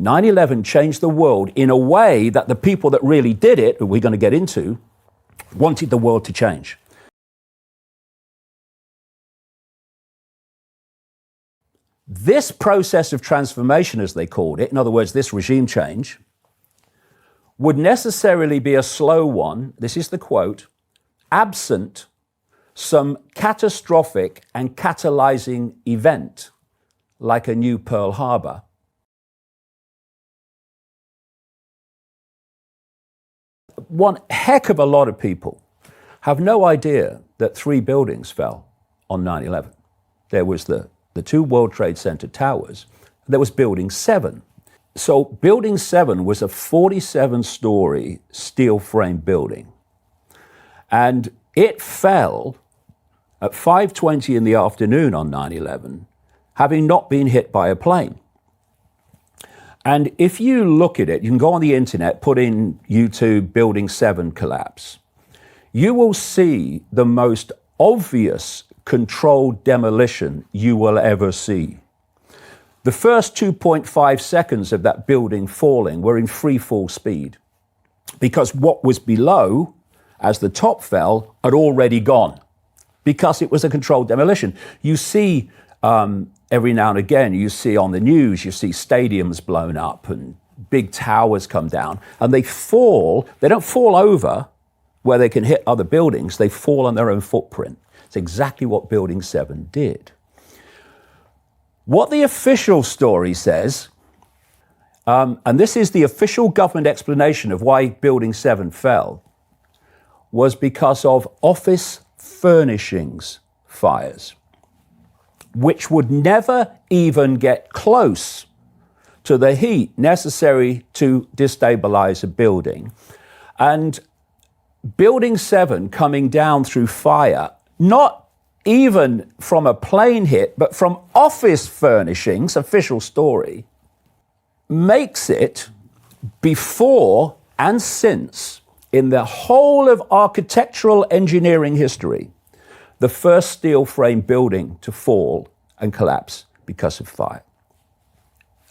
9/11 changed the world in a way that the people that really did it, who we're going to get into, wanted the world to change. This process of transformation, as they called it, in other words, this regime change, would necessarily be a slow one, this is the quote, absent some catastrophic and catalyzing event like a new Pearl Harbor. One heck of a lot of people have no idea that 3 buildings fell on 9/11. There was the 2 World Trade Center towers. There was Building 7. So Building 7 was a 47-story steel frame building. And it fell at 5:20 in the afternoon on 9/11, having not been hit by a plane. And if you look at it, you can go on the internet, put in YouTube Building 7 collapse. You will see the most obvious controlled demolition you will ever see. The first 2.5 seconds of that building falling were in free fall speed because what was below, as the top fell, had already gone because it was a controlled demolition. You see every now and again, you see on the news, you see stadiums blown up and big towers come down and they fall. They don't fall over where they can hit other buildings. They fall on their own footprint. It's exactly what Building 7 did. What the official story says, and this is the official government explanation of why Building 7 fell, was because of office furnishings fires, which would never even get close to the heat necessary to destabilize a building. And Building 7 coming down through fire, not even from a plane hit, but from office furnishings, official story, makes it before and since, in the whole of architectural engineering history, the first steel frame building to fall and collapse because of fire.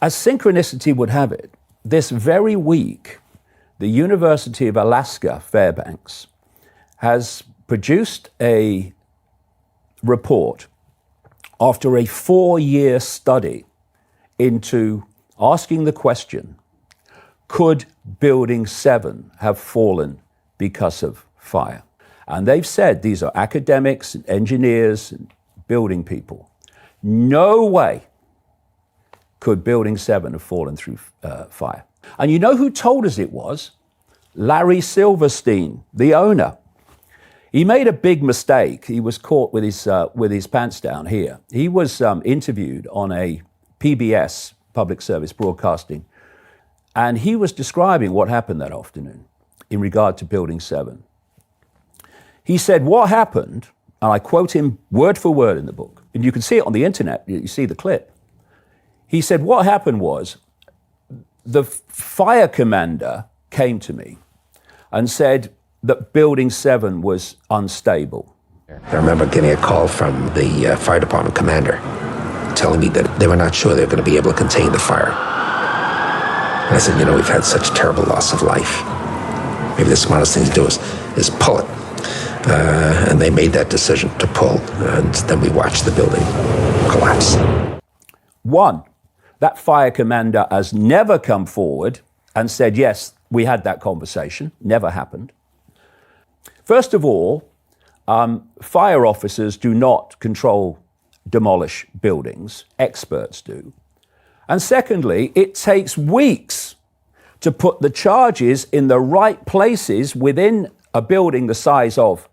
As synchronicity would have it, this very week, the University of Alaska, Fairbanks, has produced a report after a 4-year study into asking the question, could Building 7 have fallen because of fire? And they've said, these are academics and engineers and building people, no way could Building 7 have fallen through fire. And you know who told us it was? Larry Silverstein, the owner. He made a big mistake. He was caught with his pants down here. He was interviewed on a PBS, public service broadcasting, and he was describing what happened that afternoon in regard to Building 7. He said, what happened, and I quote him word for word in the book, and you can see it on the internet, you see the clip. He said, what happened was the fire commander came to me and said that Building 7 was unstable. I remember getting a call from the fire department commander telling me that they were not sure they were going to be able to contain the fire. And I said, we've had such terrible loss of life. Maybe the smartest thing to do is pull it. And they made that decision to pull, and then we watched the building collapse. One, that fire commander has never come forward and said, yes, we had that conversation. Never happened. First of all, fire officers do not demolish buildings. Experts do. And secondly, it takes weeks to put the charges in the right places within a building the size of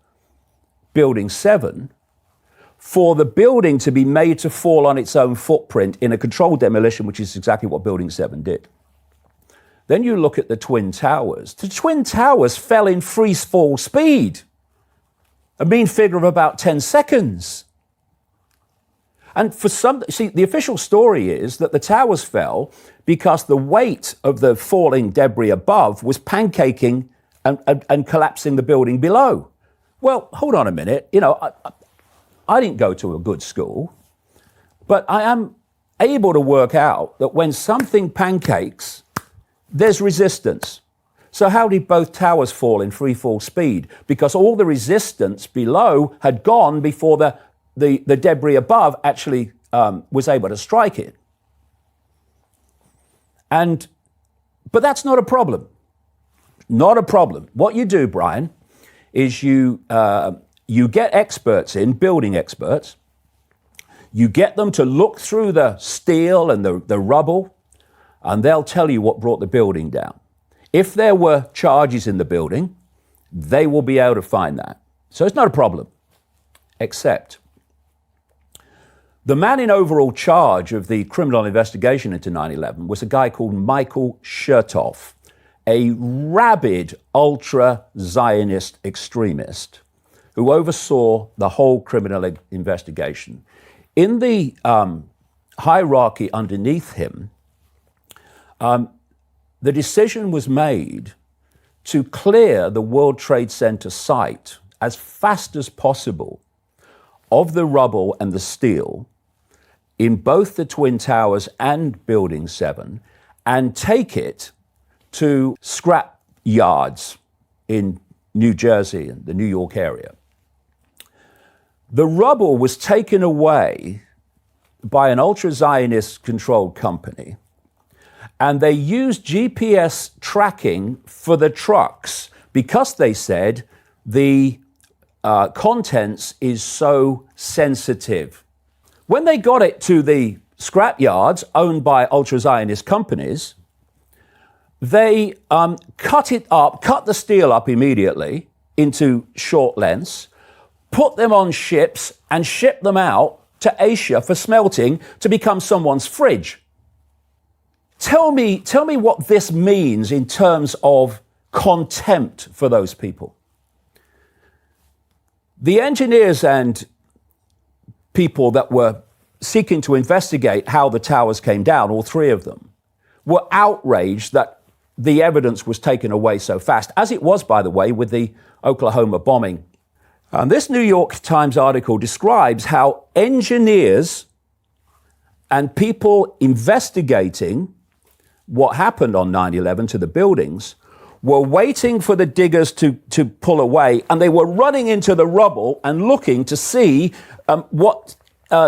Building 7 for the building to be made to fall on its own footprint in a controlled demolition, which is exactly what Building 7 did. Then you look at the Twin Towers. The Twin Towers fell in free fall speed, a mean figure of about 10 seconds. And the official story is that the towers fell because the weight of the falling debris above was pancaking and collapsing the building below. Well, hold on a minute. I didn't go to a good school, but I am able to work out that when something pancakes, there's resistance. So how did both towers fall in free fall speed? Because all the resistance below had gone before the debris above actually was able to strike it. But that's not a problem. Not a problem. What you do, Brian, is you get experts in, building experts. You get them to look through the steel and the rubble, and they'll tell you what brought the building down. If there were charges in the building, they will be able to find that. So it's not a problem, except the man in overall charge of the criminal investigation into 9/11 was a guy called Michael Chertoff, a rabid ultra-Zionist extremist who oversaw the whole criminal investigation. In the hierarchy underneath him, the decision was made to clear the World Trade Center site as fast as possible of the rubble and the steel in both the Twin Towers and Building 7 and take it to scrap yards in New Jersey and the New York area. The rubble was taken away by an ultra-Zionist controlled company, and they used GPS tracking for the trucks because they said the contents is so sensitive. When they got it to the scrap yards owned by ultra-Zionist companies, they cut the steel up immediately into short lengths, put them on ships and shipped them out to Asia for smelting to become someone's fridge. Tell me what this means in terms of contempt for those people. The engineers and people that were seeking to investigate how the towers came down, all three of them, were outraged that the evidence was taken away so fast, as it was, by the way, with the Oklahoma bombing. And this New York Times article describes how engineers and people investigating what happened on 9/11 to the buildings were waiting for the diggers to pull away, and they were running into the rubble and looking to see what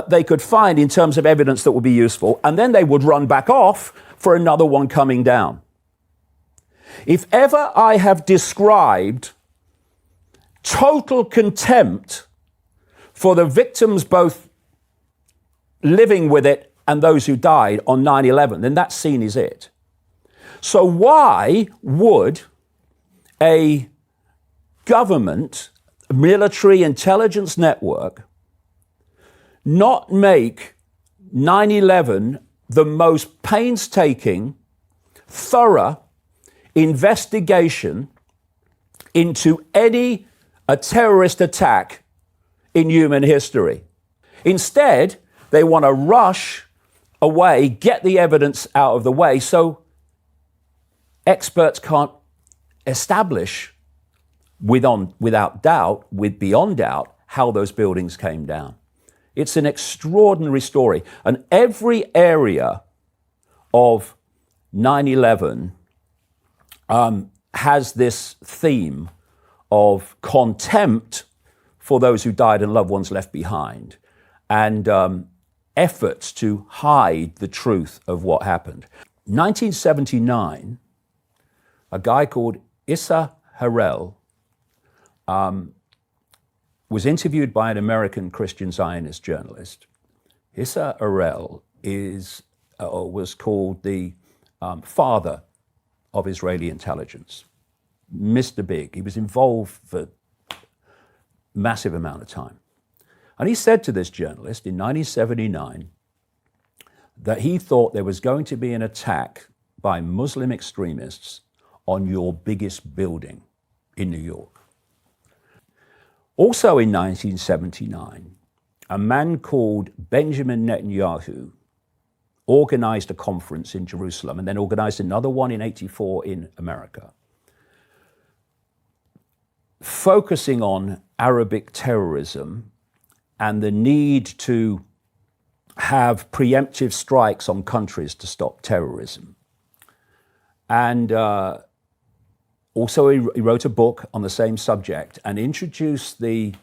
they could find in terms of evidence that would be useful, and then they would run back off for another one coming down. If ever I have described total contempt for the victims both living with it and those who died on 9/11, then that scene is it. So why would a government, military intelligence network not make 9/11 the most painstaking, thorough investigation into a terrorist attack in human history? Instead, they want to rush away, get the evidence out of the way so experts can't establish beyond doubt, how those buildings came down. It's an extraordinary story. And every area of 9/11 has this theme of contempt for those who died and loved ones left behind, and efforts to hide the truth of what happened. 1979, a guy called Issa Harel was interviewed by an American Christian Zionist journalist. Issa Harel was called the father of Israeli intelligence, Mr. Big. He was involved for a massive amount of time. And he said to this journalist in 1979 that he thought there was going to be an attack by Muslim extremists on your biggest building in New York. Also in 1979, a man called Benjamin Netanyahu organized a conference in Jerusalem and then organized another one in 1984 in America, focusing on Arabic terrorism and the need to have preemptive strikes on countries to stop terrorism. And also he wrote a book on the same subject and introduced the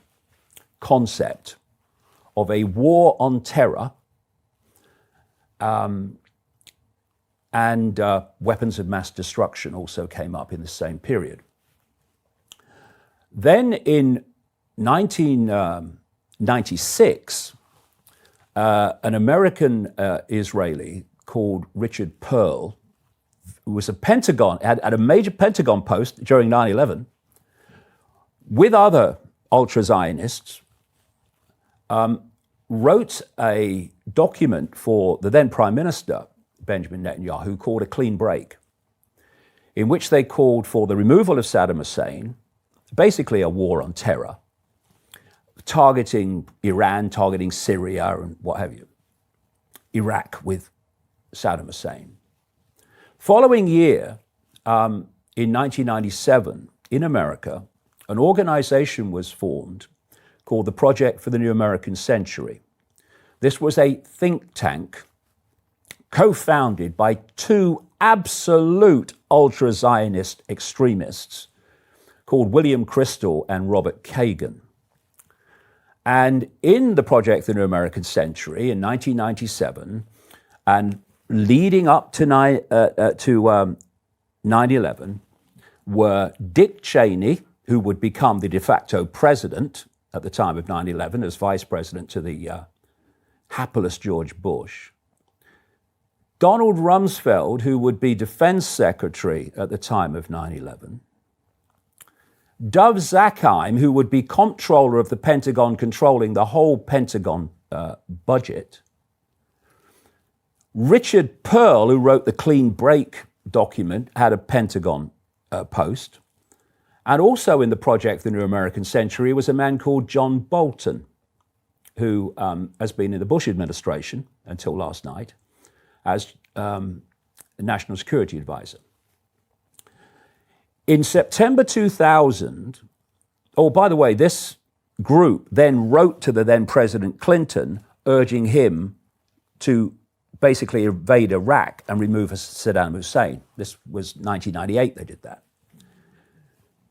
concept of a war on terror and weapons of mass destruction also came up in the same period. Then in 1996, an American Israeli called Richard Pearl, who was had a major Pentagon post during 9/11, with other ultra-Zionists, wrote a document for the then Prime Minister, Benjamin Netanyahu, called A Clean Break, in which they called for the removal of Saddam Hussein, basically a war on terror, targeting Iran, targeting Syria, and what have you, Iraq with Saddam Hussein. Following year, in 1997, in America, an organization was formed called the Project for the New American Century. This was a think tank co-founded by two absolute ultra-Zionist extremists called William Crystal and Robert Kagan. And in the Project for the New American Century in 1997, and leading up to 9/11, were Dick Cheney, who would become the de facto president at the time of 9/11 as vice president to the hapless George Bush, Donald Rumsfeld, who would be defense secretary at the time of 9/11, Dov Zakheim, who would be comptroller of the Pentagon, controlling the whole Pentagon budget, Richard Pearl, who wrote the Clean Break document, had a Pentagon post. And also in the Project for the New American Century was a man called John Bolton, who has been in the Bush administration until last night as National Security Advisor. In September 2000, oh, by the way, this group then wrote to the then President Clinton, urging him to basically invade Iraq and remove Saddam Hussein. This was 1998 they did that.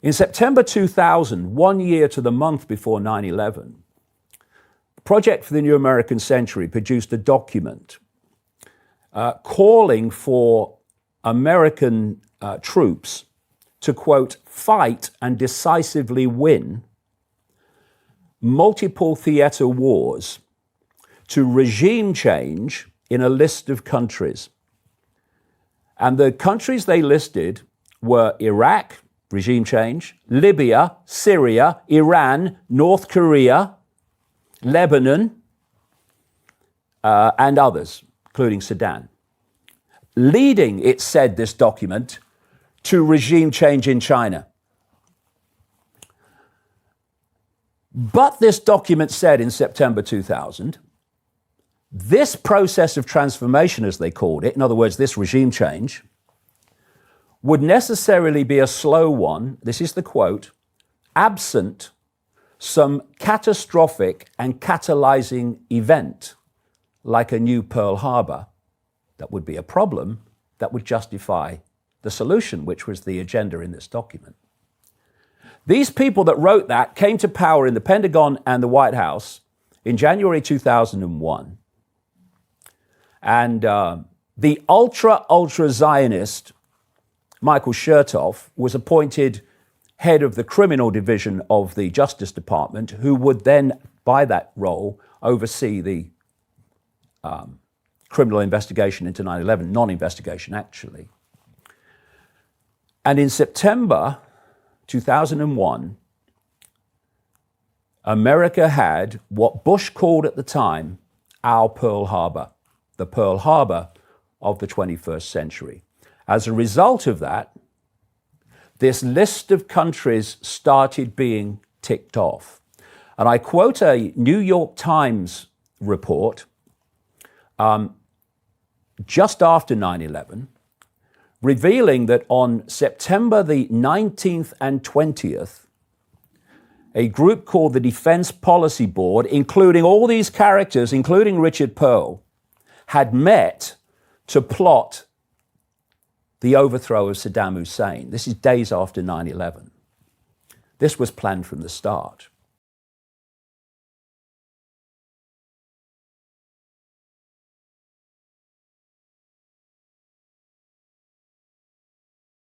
In September 2000, 1 year to the month before 9/11, the Project for the New American Century produced a document calling for American troops to, quote, fight and decisively win multiple theater wars, to regime change in a list of countries. And the countries they listed were Iraq, regime change, Libya, Syria, Iran, North Korea, Lebanon, and others, including Sudan. Leading, it said, this document, to regime change in China. But this document said in September 2000, this process of transformation, as they called it, in other words, this regime change, would necessarily be a slow one, this is the quote, absent some catastrophic and catalyzing event, like a new Pearl Harbor, that would be a problem that would justify the solution, which was the agenda in this document. These people that wrote that came to power in the Pentagon and the White House in January 2001. And the ultra-Zionist Michael Chertoff was appointed head of the criminal division of the Justice Department, who would then, by that role, oversee the criminal investigation into 9/11, non-investigation actually. And in September 2001, America had what Bush called at the time our Pearl Harbor, the Pearl Harbor of the 21st century. As a result of that, this list of countries started being ticked off. And I quote a New York Times report just after 9/11, revealing that on September the 19th and 20th, a group called the Defense Policy Board, including all these characters, including Richard Perle, had met to plot the overthrow of Saddam Hussein. This is days after 9/11. This was planned from the start.